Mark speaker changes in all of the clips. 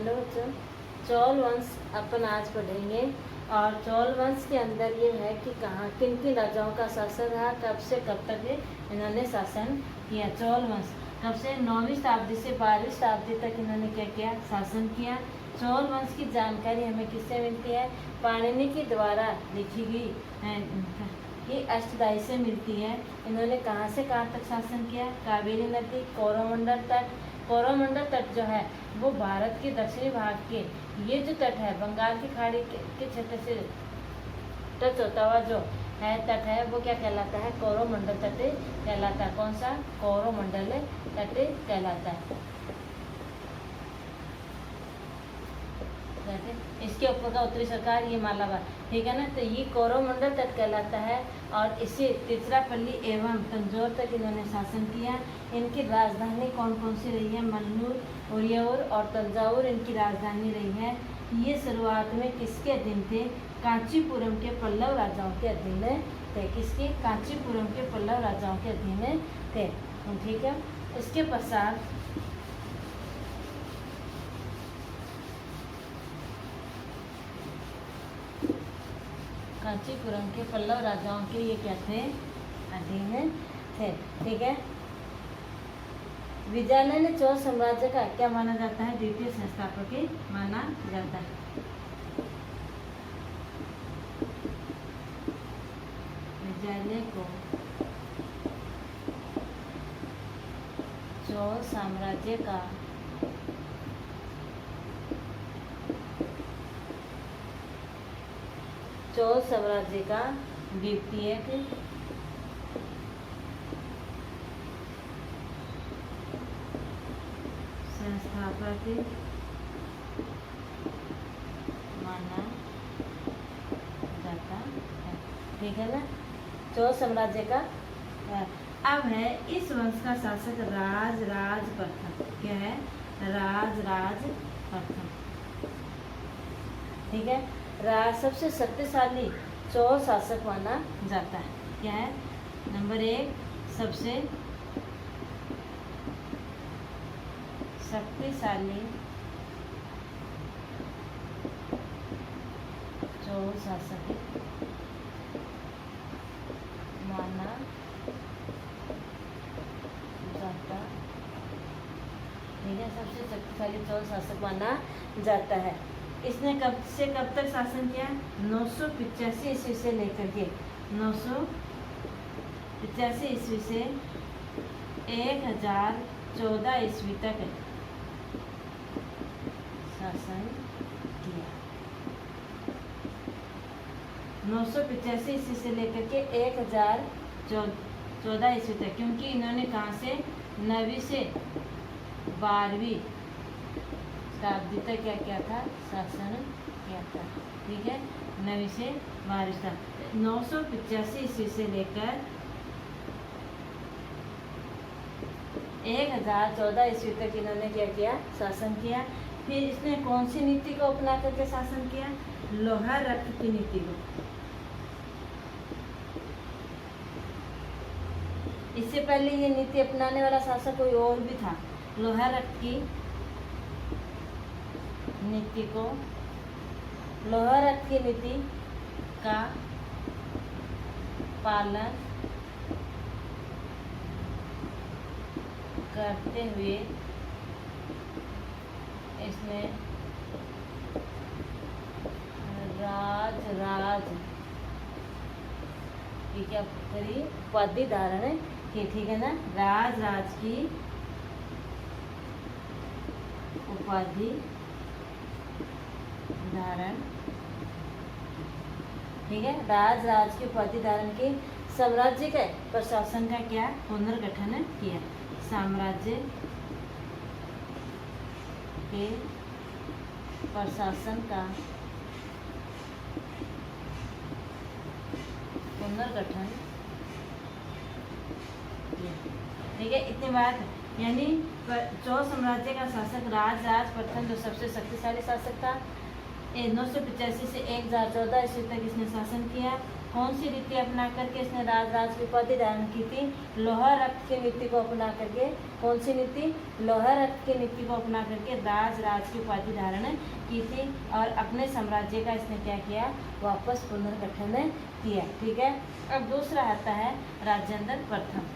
Speaker 1: Hello बच्चों, चौल वंश अपन आज पढ़ेंगे। और चौल वंश के अंदर ये है कि कहाँ किन किन राजाओं का शासन रहा, कब से कब तक इन्होंने शासन किया। चौल वंश कब से 9वीं शताब्दी से 12वीं शताब्दी तक इन्होंने क्या किया, शासन किया। चौल वंश की जानकारी हमें किससे मिलती है? पाणिनि के द्वारा लिखी गई कि अष्टदाई से मिलती है। इन्होंने कहाँ से कहाँ तक शासन किया? कावेरी नदी, कोरोमंडल तट। कोरोमंडल तट जो है वो भारत के दक्षिणी भाग के, ये जो तट है बंगाल की खाड़ी के क्षेत्र से टच होता हुआ जो है तट है वो क्या कहलाता है? कोरोमंडल तट कहलाता है। कौन सा? कोरोमंडल तट कहलाता है। इसके ऊपर का उत्तरी सरकार ये मालाबार, ठीक है ना। तो ये कोरोमंडल तट कहलाता है। और इसे तिरुचिरापल्ली एवं तंजौर तक इन्होंने शासन किया। इनकी राजधानी कौन कौन सी रही है? मन्नूर, उरियौर और तंजावुर इनकी राजधानी रही है। ये शुरुआत में किसके अधीन थे? कांचीपुरम के पल्लव राजाओं के अधीन थे। किसके? कांचीपुरम के पल्लव राजाओं के अधीन थे, ठीक है। इसके पश्चात कांचीपुरम के पल्लव राजाओं के ये क्या थे? अधीन थे, ठीक है। विजयालय चौल साम्राज्य का क्या माना जाता है? द्वितीय संस्थापक माना जाता है। विजयालय को चौल साम्राज्य का चौल साम्राज्य का द्वितीय संस्थापक माना जाता है, ठीक है ना। चौल साम्राज्य का अब है इस वंश का शासक राजराज प्रथम। क्या है? राजराज प्रथम, ठीक है। सबसे शक्तिशाली चौल शासक माना जाता है। क्या है? नंबर 1 सबसे शक्तिशाली चौल शासक माना जाता, ठीक है। सबसे शक्तिशाली चौल शासक माना जाता है। इसने कब से कब तक शासन किया? 985 ईस्वी से लेकर के 985 ईस्वी से 1014 ईस्वी तक शासन किया। 985 ईस्वी से लेकर के 1014 ईस्वी तक, क्योंकि इन्होंने कहाँ से 9वीं से 12वीं शताब्दी तक क्या किया था? शासन किया था, ठीक है। 9वीं से 12वीं शताब्दी 985 ईस्वी से लेकर 1014 ईस्वी तक इन्होंने क्या किया? शासन किया। फिर इसने कौन सी नीति को अपना करके शासन किया? लोहा रक्त की नीति को। इससे पहले ये नीति अपनाने वाला शासक कोई और भी था। लोहा रक्त की नीति को, लोहा रक्त की नीति का पालन करते हुए इसने राजराज की क्या करी? उपाधि धारण की, ठीक है ना। राजराज की उपाधि धारण, ठीक है। राजराज की उपाधि धारण की। साम्राज्य के प्रशासन का क्या? पुनर्गठन किया। साम्राज्य के प्रशासन का पुनर्गठन किया, ठीक है। इतनी बात, यानी चौल साम्राज्य का शासक राजराज प्रथम जो सबसे शक्तिशाली शासक था, 985 से 1014 ईस्वी तक इसने शासन किया। कौन सी रीति अपना करके इसने राज की उपाधि धारण की थी? लोहा रक्त की नीति को अपना करके। कौन सी नीति? लोहा रक्त की नीति को अपना करके राज की उपाधि धारण की थी और अपने साम्राज्य का इसने क्या किया? वापस पुनर्गठन किया। ठीक है। अब दूसरा आता है राजेंद्र प्रथम।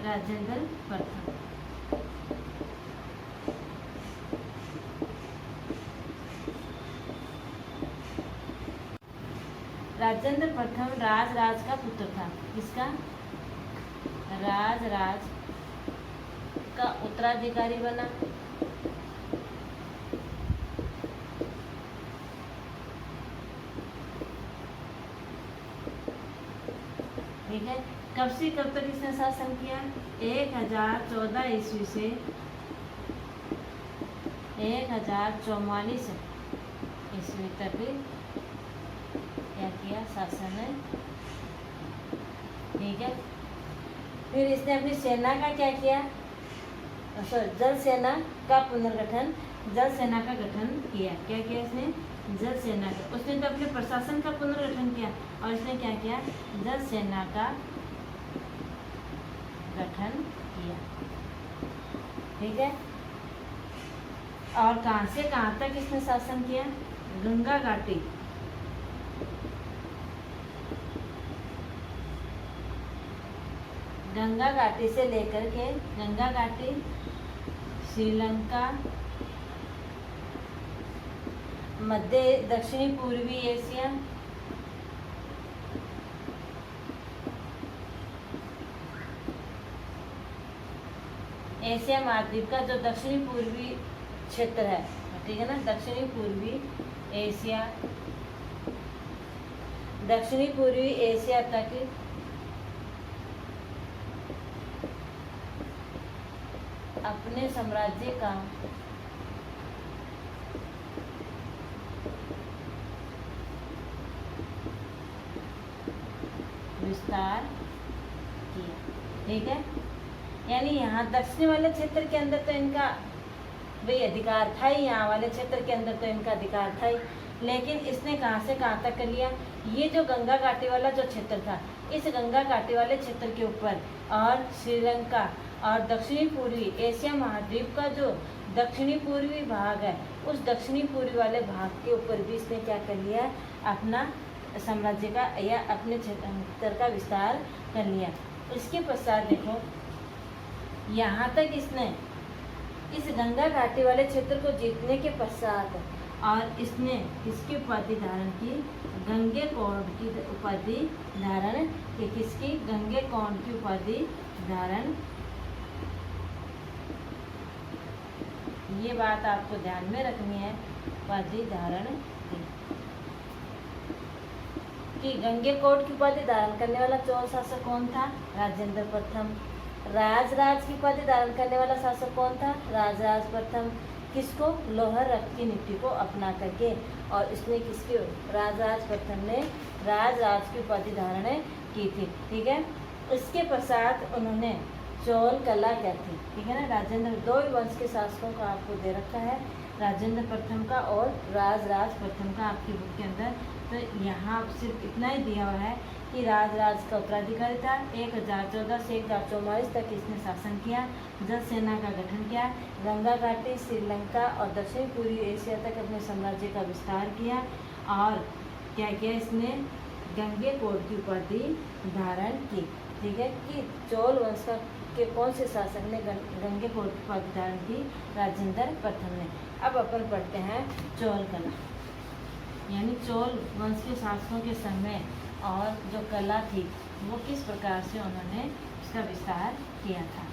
Speaker 1: राजेंद्र प्रथम राजेंद्र प्रथम राज का पुत्र था। किसका? राज का उत्तराधिकारी बना। ठीक है। कब से कब तक इसने शासन किया? 1014 ईस्वी से 1044 ईस्वी तक क्या किया? शासन है। ठीक है। फिर इसने अपनी सेना का क्या किया? जल सेना का पुनर्गठन, जल सेना का गठन किया। क्या किया इसने? जल सेना का। उसने तो अपने प्रशासन का पुनर्गठन किया और इसने क्या किया? जल सेना का गठन किया। ठीक है। और कहां से कहां तक इसने शासन किया? गंगा घाटी, गंगा घाटी से लेकर के गंगा घाटी, श्रीलंका, मध्य दक्षिणी पूर्वी एशिया, एशिया महाद्वीप का जो दक्षिणी पूर्वी क्षेत्र है, ठीक है ना, दक्षिणी पूर्वी एशिया, दक्षिणी पूर्वी एशिया तक अपने साम्राज्य का विस्तार किया। ठीक है। यानी यहाँ दक्षिण वाले क्षेत्र के अंदर तो इनका भाई अधिकार था ही, यहाँ वाले क्षेत्र के अंदर तो इनका अधिकार था ही, लेकिन इसने कहाँ से कहाँ तक कर लिया? ये जो गंगा घाटी वाला जो क्षेत्र था, इस गंगा घाटी वाले क्षेत्र के ऊपर और श्रीलंका और दक्षिणी पूर्वी एशिया महाद्वीप का जो दक्षिणी पूर्वी भाग है, उस दक्षिणी पूर्वी वाले भाग के ऊपर भी इसने क्या कर लिया? अपना साम्राज्य का या अपने क्षेत्र का विस्तार कर लिया। इसके पश्चात देखो, यहाँ तक इसने इस गंगा घाटी वाले क्षेत्र को जीतने के पश्चात और इसने किसकी उपाधि धारण की? गंगेकोंड की उपाधि धारण की। किसकी? गंगेकोंड की उपाधि धारण। ये बात आपको ध्यान में रखनी है, उपाधि धारण की। गंगेकोंड की उपाधि धारण करने वाला चोल शासक कौन था? राजेंद्र प्रथम। राज की उपाधि धारण करने वाला शासक कौन था? राज प्रथम। किसको? लोहा रक्त की नीति को अपना करके। और इसने किसकी? राज प्रथम ने राज की उपाधि धारण की थी। ठीक है। इसके पश्चात उन्होंने चोल कला क्या थी? ठीक है ना। राजेंद्र, दो ही वंश के शासकों का आपको दे रखा है, राजेंद्र प्रथम का और राज प्रथम का आपकी बुक के अंदर। तो यहाँ सिर्फ इतना ही दिया हुआ है कि राज का उत्तराधिकारी था। 1014 से 1044 तक इसने शासन किया, जल सेना का गठन किया, गंगा घाटी, श्रीलंका और दक्षिण पूर्वी एशिया तक अपने साम्राज्य का विस्तार किया और क्या किया? इसने गंगेकोंड की उपाधि धारण की। ठीक है। कि चोल वंश के कौन से शासक ने गंगेकोंड की उपाधि धारण की? राजेंद्र प्रथम ने। अब अपन पढ़ते हैं चोल कला, यानी चोल वंश के शासकों के समय और जो कला थी वो किस प्रकार से उन्होंने इसका विस्तार किया था।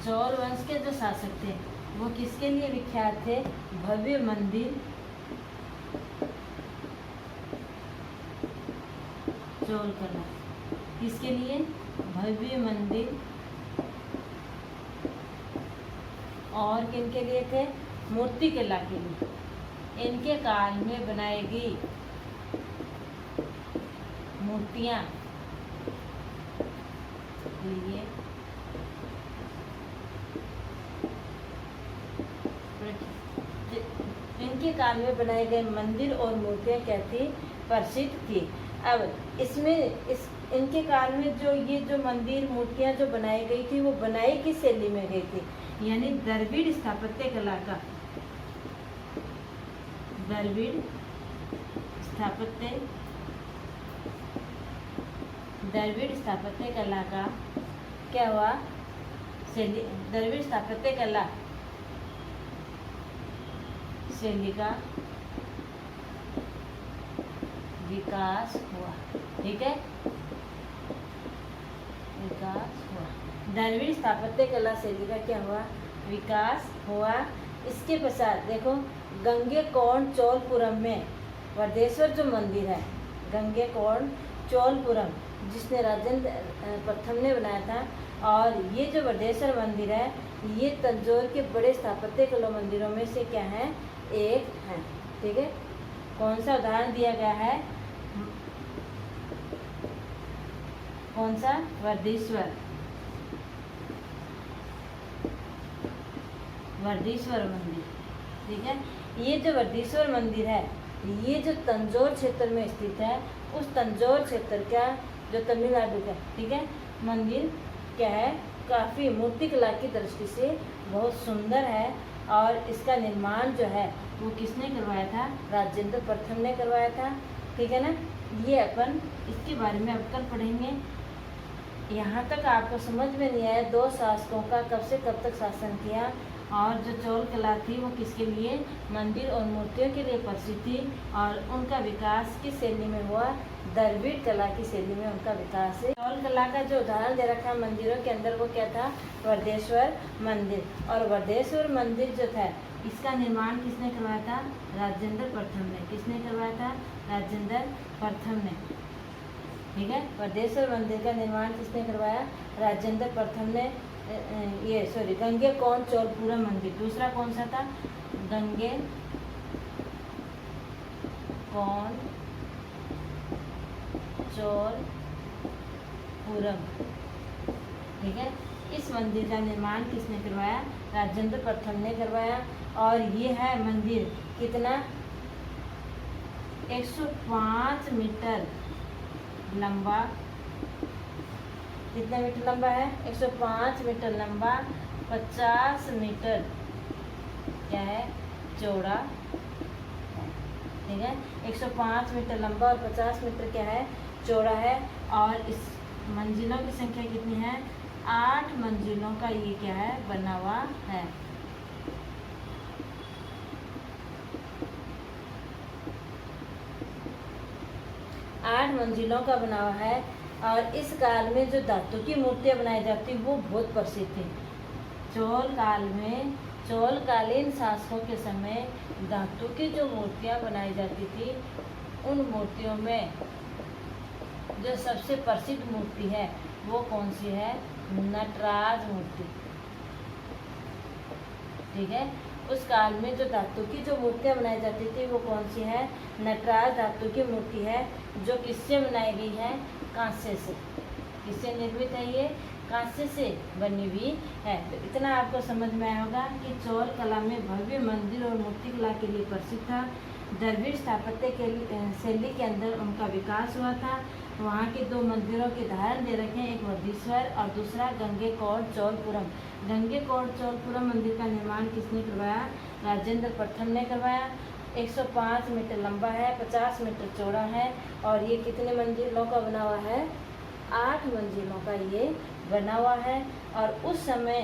Speaker 1: चोल वंश के जो शासक थे वो किसके लिए विख्यात थे? भव्य मंदिर, चोल कला किसके लिए? भव्य मंदिर। और किनके लिए थे? मूर्ति कला के लिए। इनके काल में बनाई गई मूर्तियाँ लिए इनके काल में बनाए गए मंदिर और मूर्तियाँ क्या थी? प्रसिद्ध थी। अब इसमें इनके काल में जो मंदिर मूर्तियाँ जो बनाई गई थी वो बनाई किस शैली में गई थी? यानी द्रविड़ स्थापत्य कला का, द्रविड़ स्थापत्य कला का क्या हुआ? द्रविड़ स्थापत्य कला शैली का विकास हुआ। ठीक है, विकास हुआ। द्रविड़ स्थापत्य कला शैली का क्या हुआ? विकास हुआ। इसके पश्चात देखो, गंगैकोंड चोलपुरम में वर्देश्वर जो मंदिर है, गंगैकोंड चोलपुरम, जिसने राजेंद्र प्रथम ने बनाया था, और ये जो वर्देश्वर मंदिर है ये तंजौर के बड़े स्थापत्य कला मंदिरों में से क्या है? एक है। ठीक है, कौन सा उदाहरण दिया गया है? कौन सा? वर्देश्वर मंदिर। ठीक है, ये जो वर्देश्वर मंदिर है ये जो तंजौर क्षेत्र में स्थित है, उस तंजौर क्षेत्र का जो तमिलनाडु का, ठीक है, मंदिर क्या है? काफ़ी मूर्तिकला की दृष्टि से बहुत सुंदर है। और इसका निर्माण जो है वो किसने करवाया था? राजेंद्र प्रथम ने करवाया था। ठीक है ना, ये अपन इसके बारे में अब कल पढ़ेंगे। यहाँ तक आपको समझ में नहीं आया दो शासकों का कब से कब तक शासन किया, और जो चोल कला थी वो किसके लिए? मंदिर और मूर्तियों के लिए प्रसिद्ध थी, और उनका विकास किस शैली में हुआ? द्रविड़ कला की शैली में उनका विकास है। चोल कला का जो उदाहरण दे रखा है मंदिरों के अंदर वो क्या था? वर्देश्वर मंदिर। और वर्देश्वर मंदिर जो था इसका निर्माण किसने करवाया था? राजेंद्र प्रथम ने। किसने करवाया था? राजेंद्र प्रथम ने। ठीक है, वर्देश्वर मंदिर का निर्माण किसने करवाया? राजेंद्र प्रथम ने। गंगैकोंड चोलपुरम मंदिर। दूसरा कौन सा था? गंगैकोंड चोलपुरम। ठीक है, इस मंदिर का निर्माण किसने करवाया? राजेंद्र प्रथम ने करवाया। और ये है मंदिर कितना? 105 मीटर लंबा। कितना मीटर लंबा है? 105 मीटर लंबा, 50 मीटर क्या है? चौड़ा। ठीक है, 105 मीटर लंबा और 50 मीटर क्या है? चौड़ा है। और इस मंजिलों की संख्या कितनी है? 8 मंजिलों का ये क्या है? बना हुआ है। आठ मंजिलों का बना हुआ है। और इस काल में जो धातु की मूर्तियाँ बनाई जाती वो बहुत प्रसिद्ध थी। चोलकालीन शासकों के समय धातु की जो मूर्तियाँ बनाई जाती थी उन मूर्तियों में जो सबसे प्रसिद्ध मूर्ति है वो कौन सी है? नटराज मूर्ति। ठीक है, उस काल में जो धातु की जो मूर्तियाँ बनाई जाती थी वो कौन सी है? नटराज धातु की मूर्ति है, जो किससे बनाई गई है? कांसे से। किससे निर्मित है ये? कांसे से बनी हुई है। तो इतना आपको समझ में आया होगा कि चोल कला में भव्य मंदिर और मूर्तिकला के लिए प्रसिद्ध था। द्रविड़ स्थापत्य के शैली के अंदर उनका विकास हुआ था। वहाँ के दो मंदिरों के उदाहरण दे रखे हैं, एक वर्देश्वर और दूसरा गंगैकोंड चोलपुरम। गंगैकोंड चोलपुरम मंदिर का निर्माण किसने करवाया? राजेंद्र प्रथम ने करवाया। 105 मीटर लंबा है, 50 मीटर चौड़ा है, और ये कितने मंजिलों का बना हुआ है? 8 मंजिलों का ये बना हुआ है। और उस समय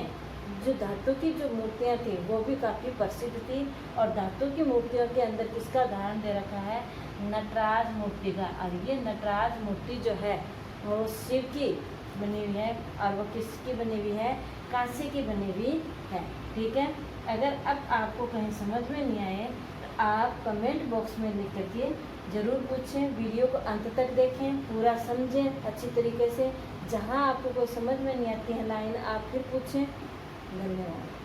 Speaker 1: जो धातु की जो मूर्तियाँ थी वो भी काफ़ी प्रसिद्ध थी। और धातु की मूर्तियों के अंदर किसका उदाहरण दे रखा है? नटराज मूर्ति का। और ये नटराज मूर्ति जो है वो शिव की बनी हुई है, और वो किसकी बनी हुई है? कांसे की बनी हुई है। ठीक है, अगर अब आपको कहीं समझ में नहीं आए तो आप कमेंट बॉक्स में लिख करके ज़रूर पूछें। वीडियो को अंत तक देखें, पूरा समझें अच्छी तरीके से। जहाँ आपको कोई समझ में नहीं आती है लाइन आप फिर पूछें। धन्यवाद।